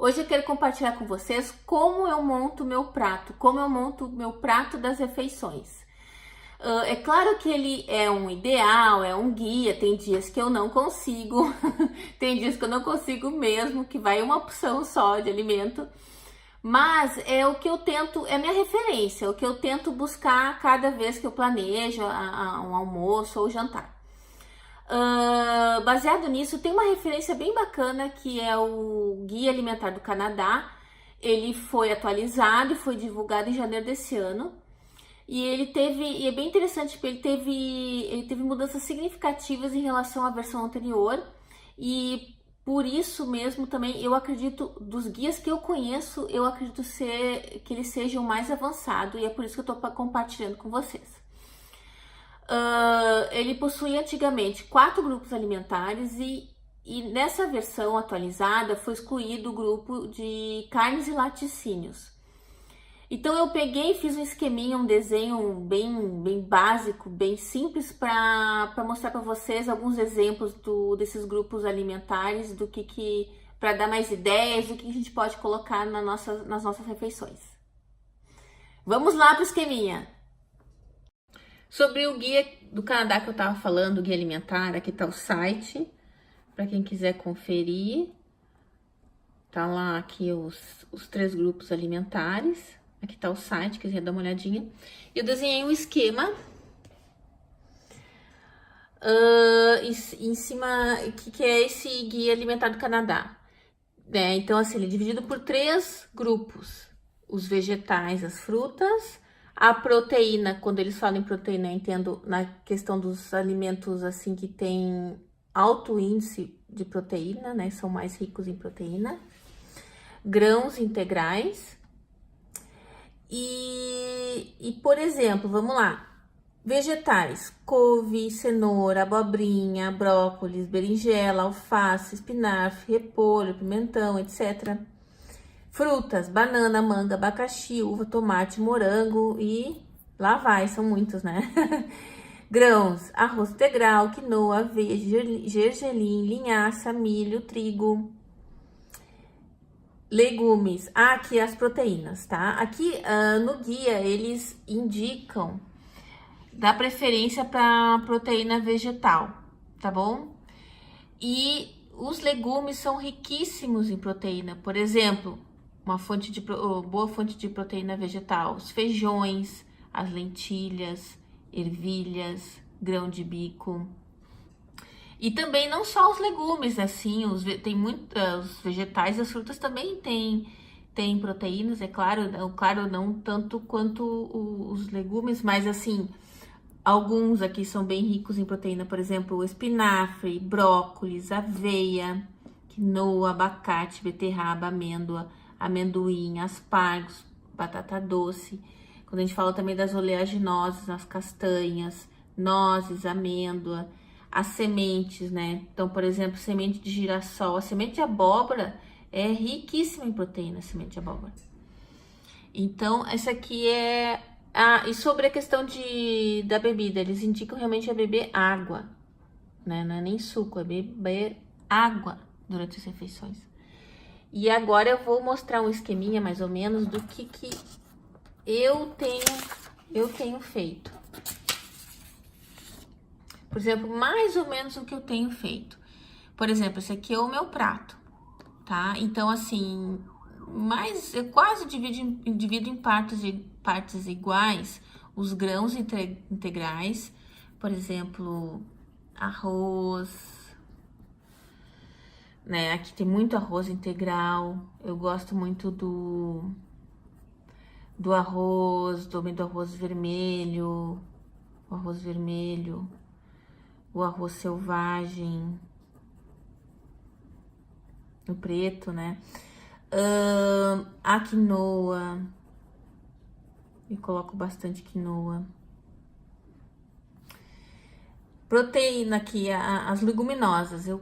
Hoje eu quero compartilhar com vocês como eu monto meu prato, como eu monto meu prato das refeições. É claro que ele é um ideal, é um guia, tem dias que eu não consigo, tem dias que eu não consigo mesmo, que vai uma opção só de alimento, mas é o que eu tento, é minha referência, é o que eu tento buscar cada vez que eu planejo um almoço ou jantar. Baseado nisso, tem uma referência bem bacana que é o Guia Alimentar do Canadá. Ele foi atualizado e foi divulgado em janeiro desse ano. E é bem interessante porque ele teve mudanças significativas em relação à versão anterior. E por isso mesmo também eu acredito, dos guias que eu conheço, eu acredito que eles sejam mais avançados e é por isso que eu estou compartilhando com vocês. Ele possuía antigamente 4 grupos alimentares e nessa versão atualizada foi excluído o grupo de carnes e laticínios. Então eu peguei e fiz um esqueminha, um desenho bem básico, bem simples para mostrar para vocês alguns exemplos desses grupos alimentares, para dar mais ideias do que a gente pode colocar nas nossas refeições. Vamos lá para o esqueminha. Sobre o guia do Canadá que eu tava falando, o guia alimentar, aqui tá o site, para quem quiser conferir. Tá lá aqui os 3 grupos alimentares, aqui tá o site, quiser dar uma olhadinha. Eu desenhei um esquema em cima, que é esse guia alimentar do Canadá. Então, assim, ele é dividido por 3 grupos: os vegetais, as frutas, a proteína. Quando eles falam em proteína, eu entendo na questão dos alimentos assim que tem alto índice de proteína, né? São mais ricos em proteína. Grãos integrais. Por exemplo, vamos lá. Vegetais: couve, cenoura, abobrinha, brócolis, berinjela, alface, espinafre, repolho, pimentão, etc. Frutas: banana, manga, abacaxi, uva, tomate, morango e lá vai, são muitos, né? Grãos: arroz integral, quinoa, aveia, gergelim, linhaça, milho, trigo. Legumes: aqui as proteínas, tá? Aqui no guia eles indicam, dá preferência para proteína vegetal, tá bom? E os legumes são riquíssimos em proteína. Por exemplo, uma boa fonte de proteína vegetal: os feijões, as lentilhas, ervilhas, grão de bico. E também não só os legumes, assim, os vegetais, as frutas também têm proteínas, é claro, não tanto quanto os legumes, mas assim, alguns aqui são bem ricos em proteína, por exemplo, o espinafre, brócolis, aveia, quinoa, abacate, beterraba, amêndoa, amendoim, aspargos, batata doce. Quando a gente fala também das oleaginosas, as castanhas, nozes, amêndoa, as sementes, né? Então, por exemplo, semente de girassol, a semente de abóbora é riquíssima em proteína, a semente de abóbora. Então, essa aqui é... e sobre a questão da bebida, eles indicam realmente a beber água, né? Não é nem suco, é beber água durante as refeições. E agora eu vou mostrar um esqueminha, mais ou menos, do que eu tenho feito. Por exemplo, mais ou menos o que eu tenho feito. Por exemplo, esse aqui é o meu prato, tá? Então, assim, eu quase divido em partes iguais os grãos integrais. Por exemplo, arroz, né? Aqui tem muito arroz integral. Eu gosto muito do arroz vermelho, o arroz selvagem, o preto, né? A quinoa, e coloco bastante quinoa. Proteína aqui, as leguminosas, eu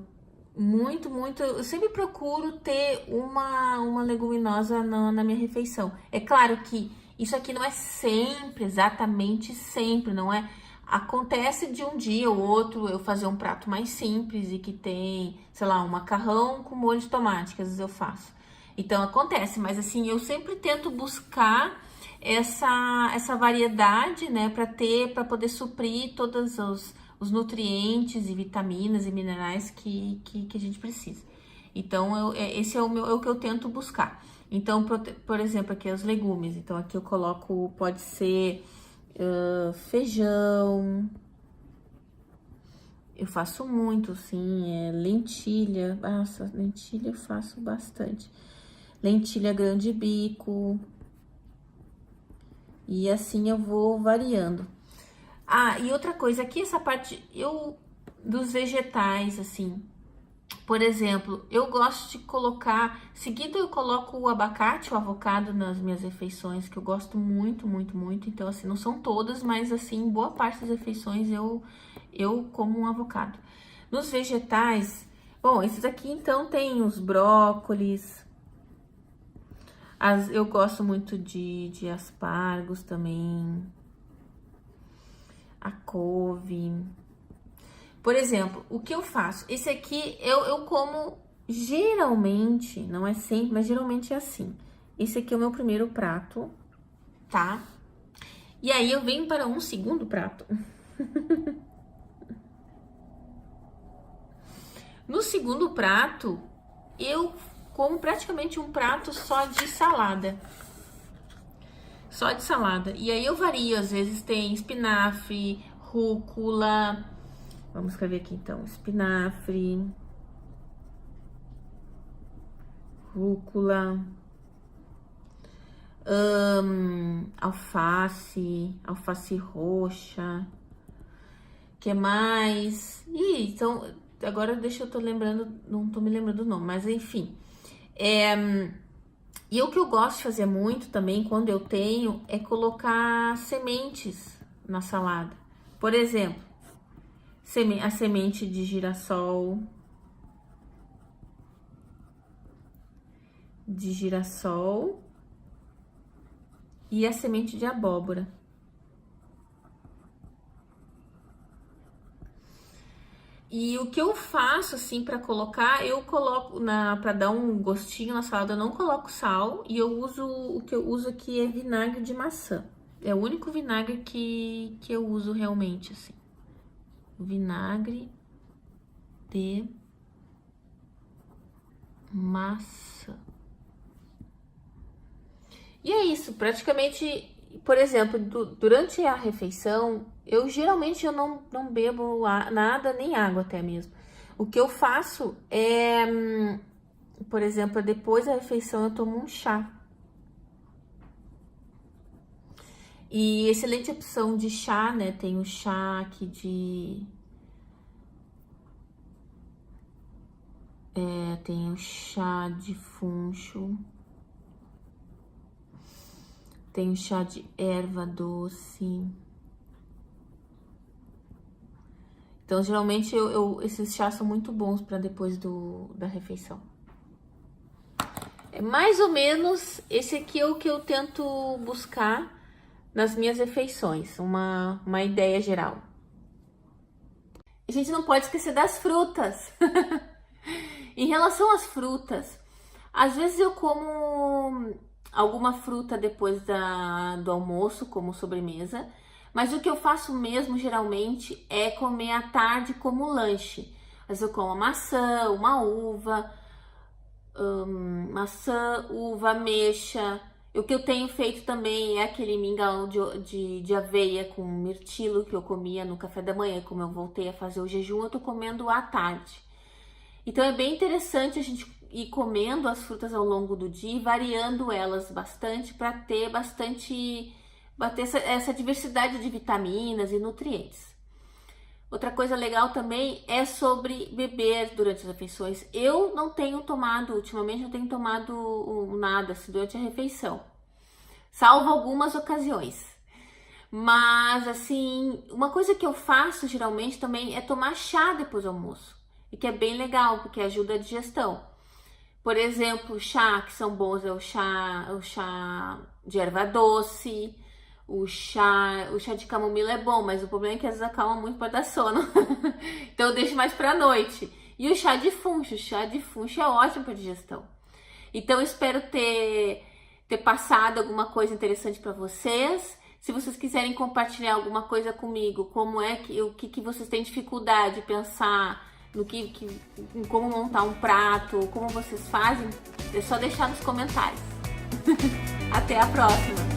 sempre procuro ter uma leguminosa na minha refeição. É claro que isso aqui não é sempre, exatamente sempre, não é? Acontece de um dia ou outro eu fazer um prato mais simples e que tem, sei lá, um macarrão com molho de tomate, que às vezes eu faço. Então acontece, mas assim, eu sempre tento buscar essa variedade, né, para poder suprir todos os nutrientes e vitaminas e minerais que a gente precisa. Então, esse é o que eu tento buscar. Então, por exemplo, aqui os legumes. Então, aqui eu coloco, pode ser feijão. Eu faço muito, sim, lentilha. Nossa, lentilha eu faço bastante. Lentilha grande bico. E assim eu vou variando. Ah, e outra coisa, aqui essa parte dos vegetais, assim. Por exemplo, eu gosto de colocar, seguido eu coloco o abacate, o avocado nas minhas refeições, que eu gosto muito, muito, muito. Então, assim, não são todas, mas assim, boa parte das refeições eu como um avocado. Nos vegetais, bom, esses aqui então tem os brócolis. Eu gosto muito de aspargos também. A couve. Por exemplo, o que eu faço? Esse aqui eu como geralmente, não é sempre, mas geralmente é assim. Esse aqui é o meu primeiro prato, tá? E aí eu venho para um segundo prato. No segundo prato, eu como praticamente um prato só de salada. Só de salada. E aí eu vario, às vezes tem espinafre, rúcula. Vamos escrever aqui então, espinafre, rúcula, alface roxa, que mais? Então, agora deixa eu tô lembrando, não tô me lembrando do nome, mas enfim. E o que eu gosto de fazer muito também, quando eu tenho, é colocar sementes na salada. Por exemplo, a semente de girassol, e a semente de abóbora. E o que eu faço assim para colocar, eu coloco para dar um gostinho na salada, eu não coloco sal e o que eu uso aqui é vinagre de maçã. É o único vinagre que eu uso realmente assim. Vinagre de maçã. E é isso, praticamente, por exemplo, durante a refeição, eu geralmente não bebo nada, nem água até mesmo. O que eu faço é, por exemplo, depois da refeição eu tomo um chá. E excelente opção de chá, né? Tem o chá aqui tem o chá de funcho. Tem o chá de erva doce. Então, geralmente, esses chás são muito bons para depois da refeição. É mais ou menos esse aqui é o que eu tento buscar nas minhas refeições, uma ideia geral. A gente não pode esquecer das frutas. Em relação às frutas, às vezes eu como alguma fruta depois do almoço, como sobremesa, mas o que eu faço mesmo, geralmente, é comer à tarde como lanche. Às vezes eu como maçã, uma uva, ameixa. O que eu tenho feito também é aquele mingau de aveia com mirtilo que eu comia no café da manhã. Como eu voltei a fazer o jejum, eu tô comendo à tarde. Então é bem interessante a gente ir comendo as frutas ao longo do dia e variando elas bastante para ter essa diversidade de vitaminas e nutrientes. Outra coisa legal também é sobre beber durante as refeições. Eu não tenho tomado, ultimamente não tenho tomado nada assim, durante a refeição, salvo algumas ocasiões. Mas assim, uma coisa que eu faço geralmente também é tomar chá depois do almoço, e que é bem legal, porque ajuda a digestão. Por exemplo, chá que são bons é o chá de erva doce, o chá de camomila é bom, mas o problema é que às vezes acalma muito para dar sono. Então eu deixo mais para noite. E o chá de funcho é ótimo para digestão. Então, eu espero ter passado alguma coisa interessante para vocês. Se vocês quiserem compartilhar alguma coisa comigo, como é o que vocês têm dificuldade de pensar no em como montar um prato, como vocês fazem, é só deixar nos comentários. Até a próxima!